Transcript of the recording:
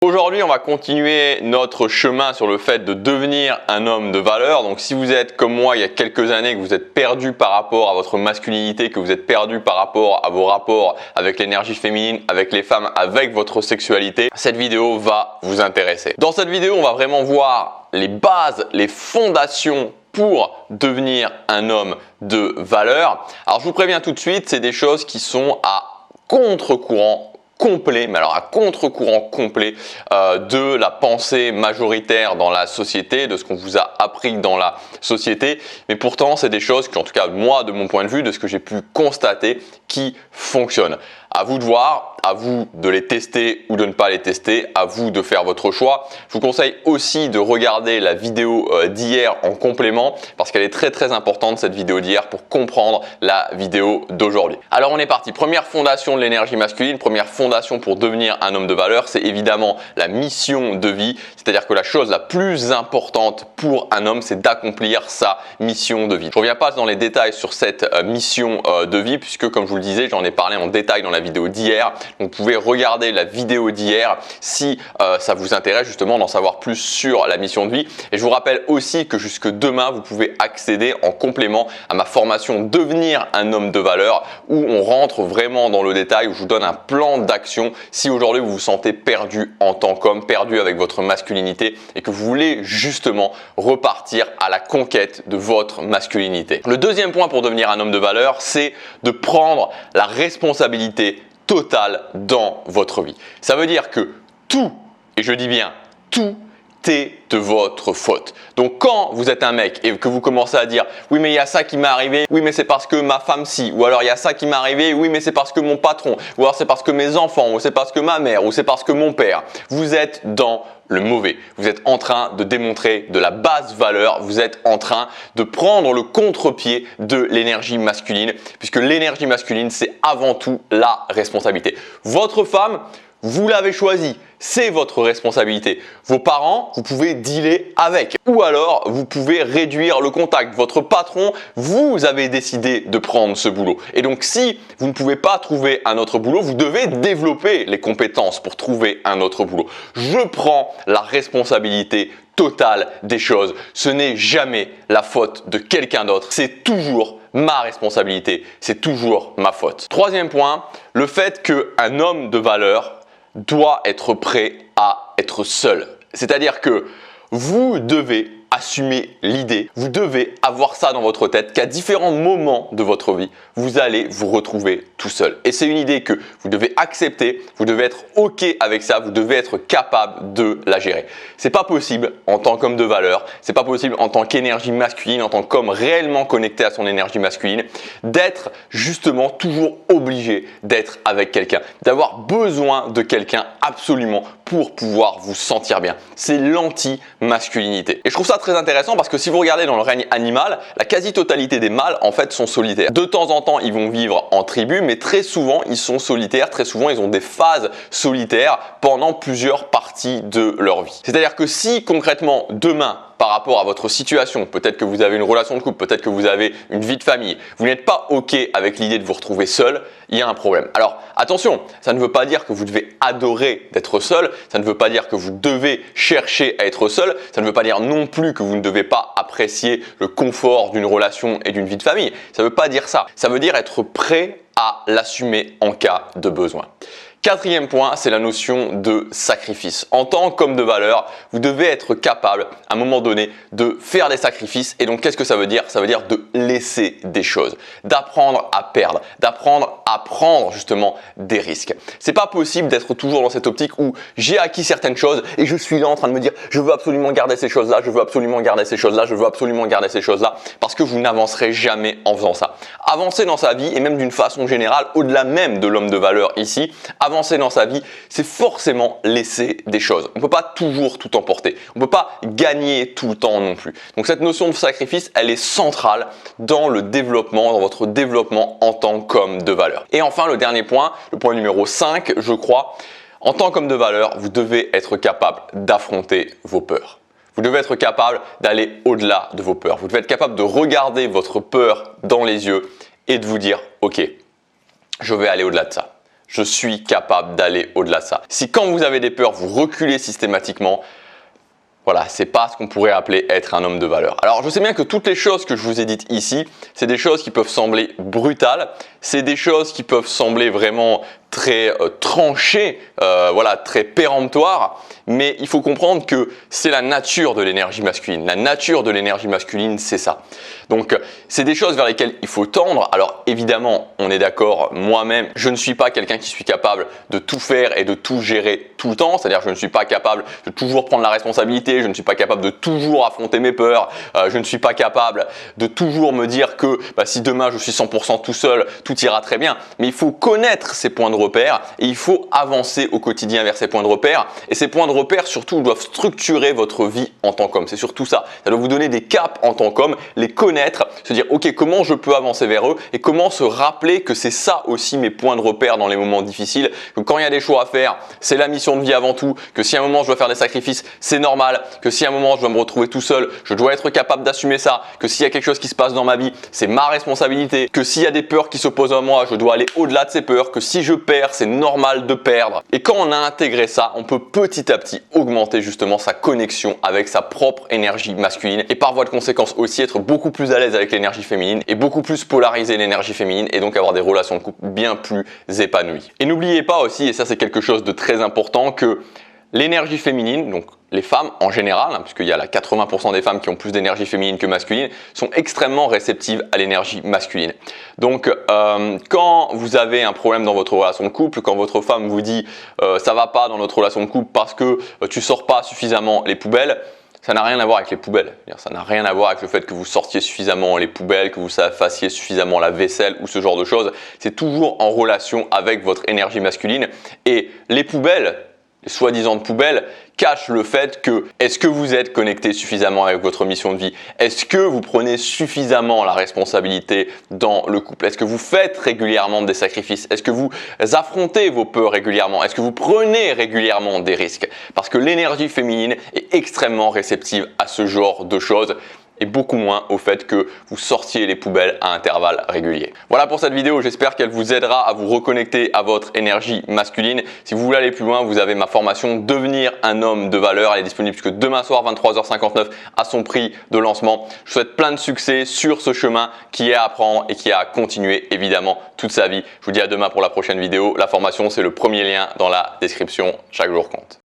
Aujourd'hui, on va continuer notre chemin sur le fait de devenir un homme de valeur. Donc si vous êtes comme moi il y a quelques années, que vous êtes perdu par rapport à votre masculinité, que vous êtes perdu par rapport à vos rapports avec l'énergie féminine, avec les femmes, avec votre sexualité, cette vidéo va vous intéresser. Dans cette vidéo, on va vraiment voir les bases, les fondations pour devenir un homme de valeur. Alors je vous préviens tout de suite, c'est des choses qui sont à contre-courant complet, mais alors à contre-courant complet de la pensée majoritaire dans la société, de ce qu'on vous a appris dans la société. Mais pourtant, c'est des choses qui, en tout cas moi, de mon point de vue, de ce que j'ai pu constater, qui fonctionnent. À vous de voir, à vous de les tester ou de ne pas les tester, à vous de faire votre choix. Je vous conseille aussi de regarder la vidéo d'hier en complément parce qu'elle est très importante, cette vidéo d'hier, pour comprendre la vidéo d'aujourd'hui. Alors on est parti. Première fondation de l'énergie masculine, première fondation pour devenir un homme de valeur, c'est évidemment la mission de vie. C'est-à-dire que la chose la plus importante pour un homme, c'est d'accomplir sa mission de vie. Je ne reviens pas dans les détails sur cette mission de vie puisque, comme je vous le disais, j'en ai parlé en détail dans la vidéo d'hier. Vous pouvez regarder la vidéo d'hier si ça vous intéresse justement d'en savoir plus sur la mission de vie. Et je vous rappelle aussi que jusque demain, vous pouvez accéder en complément à ma formation Devenir un homme de valeur où on rentre vraiment dans le détail, où je vous donne un plan d'action si aujourd'hui vous vous sentez perdu en tant qu'homme, perdu avec votre masculinité et que vous voulez justement repartir à la conquête de votre masculinité. Le deuxième point pour devenir un homme de valeur, c'est de prendre la responsabilité totale dans votre vie. Ça veut dire que tout, et je dis bien tout, est de votre faute. Donc quand vous êtes un mec et que vous commencez à dire oui mais il y a ça qui m'est arrivé, oui mais c'est parce que ma femme si, ou alors il y a ça qui m'est arrivé, oui mais c'est parce que mon patron, ou alors c'est parce que mes enfants, ou c'est parce que ma mère, ou c'est parce que mon père, vous êtes dans le mauvais. Vous êtes en train de démontrer de la basse valeur, vous êtes en train de prendre le contre-pied de l'énergie masculine, puisque l'énergie masculine c'est avant tout la responsabilité. Votre femme, vous l'avez choisie, c'est votre responsabilité. Vos parents, vous pouvez dealer avec. Ou alors, vous pouvez réduire le contact. Votre patron, vous avez décidé de prendre ce boulot. Et donc, si vous ne pouvez pas trouver un autre boulot, vous devez développer les compétences pour trouver un autre boulot. Je prends la responsabilité totale des choses. Ce n'est jamais la faute de quelqu'un d'autre. C'est toujours ma responsabilité. C'est toujours ma faute. Troisième point, le fait qu'un homme de valeur doit être prêt à être seul. C'est-à-dire que vous devez assumer l'idée, vous devez avoir ça dans votre tête qu'à différents moments de votre vie, vous allez vous retrouver tout seul. Et c'est une idée que vous devez accepter, vous devez être OK avec ça, vous devez être capable de la gérer. C'est pas possible en tant qu'homme de valeur, c'est pas possible en tant qu'énergie masculine, en tant qu'homme réellement connecté à son énergie masculine, d'être justement toujours obligé d'être avec quelqu'un, d'avoir besoin de quelqu'un absolument pour pouvoir vous sentir bien. C'est l'anti-masculinité. Et je trouve ça très intéressant parce que si vous regardez dans le règne animal, la quasi-totalité des mâles en fait sont solitaires. De temps en temps, ils vont vivre en tribu, mais très souvent, ils sont solitaires. Très souvent, ils ont des phases solitaires pendant plusieurs parties de leur vie. C'est-à-dire que si concrètement, demain, par rapport à votre situation, peut-être que vous avez une relation de couple, peut-être que vous avez une vie de famille, vous n'êtes pas OK avec l'idée de vous retrouver seul, il y a un problème. Alors attention, ça ne veut pas dire que vous devez adorer d'être seul, ça ne veut pas dire que vous devez chercher à être seul, ça ne veut pas dire non plus que vous ne devez pas apprécier le confort d'une relation et d'une vie de famille. Ça ne veut pas dire ça. Ça veut dire être prêt à l'assumer en cas de besoin. Quatrième point, c'est la notion de sacrifice. En tant qu'homme de valeur, vous devez être capable à un moment donné de faire des sacrifices. Et donc, qu'est-ce que ça veut dire? Ça veut dire de laisser des choses, d'apprendre à perdre, d'apprendre à prendre justement des risques. C'est pas possible d'être toujours dans cette optique où j'ai acquis certaines choses et je suis là en train de me dire je veux absolument garder ces choses-là, je veux absolument garder ces choses-là, je veux absolument garder ces choses-là, parce que vous n'avancerez jamais en faisant ça. Avancer dans sa vie et même d'une façon générale, au-delà même de l'homme de valeur ici, avancer dans sa vie, c'est forcément laisser des choses. On ne peut pas toujours tout emporter. On ne peut pas gagner tout le temps non plus. Donc cette notion de sacrifice, elle est centrale dans le développement, dans votre développement en tant qu'homme de valeur. Et enfin, le dernier point, le point numéro 5, je crois, en tant qu'homme de valeur, vous devez être capable d'affronter vos peurs. Vous devez être capable d'aller au-delà de vos peurs. Vous devez être capable de regarder votre peur dans les yeux et de vous dire « Ok, je vais aller au-delà de ça. je suis capable d'aller au-delà de ça. Si quand vous avez des peurs, vous reculez systématiquement, voilà, c'est pas ce qu'on pourrait appeler être un homme de valeur. Alors, je sais bien que toutes les choses que je vous ai dites ici, c'est des choses qui peuvent sembler brutales, c'est des choses qui peuvent sembler vraiment très tranchées, voilà, très péremptoires, mais il faut comprendre que c'est la nature de l'énergie masculine. La nature de l'énergie masculine, c'est ça. Donc, c'est des choses vers lesquelles il faut tendre. Alors, évidemment, on est d'accord, moi-même, je ne suis pas quelqu'un qui suis capable de tout faire et de tout gérer tout le temps. C'est-à-dire, je ne suis pas capable de toujours prendre la responsabilité, je ne suis pas capable de toujours affronter mes peurs, je ne suis pas capable de toujours me dire que si demain je suis 100% tout seul, tout ira très bien. Mais il faut connaître ces points de repère et il faut avancer au quotidien vers ces points de repère. Et ces points de repère, surtout, doivent structurer votre vie en tant qu'homme. C'est surtout ça. Ça doit vous donner des caps en tant qu'homme, les connaître, se dire ok, comment je peux avancer vers eux et comment se rappeler que c'est ça aussi mes points de repère dans les moments difficiles. Que quand il y a des choix à faire, c'est la mission de vie avant tout. Que si à un moment je dois faire des sacrifices, c'est normal. Que si à un moment je dois me retrouver tout seul, je dois être capable d'assumer ça. Que s'il y a quelque chose qui se passe dans ma vie, c'est ma responsabilité. Que s'il y a des peurs qui s'opposent à moi, je dois aller au-delà de ces peurs. Que si je perds, c'est normal de perdre. Et quand on a intégré ça, on peut petit à petit augmenter justement sa connexion avec sa propre énergie masculine et par voie de conséquence aussi être beaucoup plus à l'aise avec l'énergie féminine et beaucoup plus polariser l'énergie féminine et donc avoir des relations de couple bien plus épanouies. Et n'oubliez pas aussi, et ça c'est quelque chose de très important, que l'énergie féminine, donc les femmes en général, puisqu'il y a 80% des femmes qui ont plus d'énergie féminine que masculine, sont extrêmement réceptives à l'énergie masculine. Donc quand vous avez un problème dans votre relation de couple, quand votre femme vous dit ça va pas dans notre relation de couple parce que tu sors pas suffisamment les poubelles, ça n'a rien à voir avec les poubelles. Ça n'a rien à voir avec le fait que vous sortiez suffisamment les poubelles, que vous fassiez suffisamment la vaisselle ou ce genre de choses. C'est toujours en relation avec votre énergie masculine. Et les poubelles, les soi-disant poubelles, cachent le fait que est-ce que vous êtes connecté suffisamment avec votre mission de vie? Est-ce que vous prenez suffisamment la responsabilité dans le couple? Est-ce que vous faites régulièrement des sacrifices? Est-ce que vous affrontez vos peurs régulièrement? Est-ce que vous prenez régulièrement des risques? Parce que l'énergie féminine est extrêmement réceptive à ce genre de choses et beaucoup moins au fait que vous sortiez les poubelles à intervalles réguliers. Voilà pour cette vidéo, j'espère qu'elle vous aidera à vous reconnecter à votre énergie masculine. Si vous voulez aller plus loin, vous avez ma formation Devenir un homme de valeur. Elle est disponible jusque demain soir 23h59 à son prix de lancement. Je vous souhaite plein de succès sur ce chemin qui est à prendre et qui est à continuer évidemment toute sa vie. Je vous dis à demain pour la prochaine vidéo. La formation, c'est le premier lien dans la description. Chaque jour compte.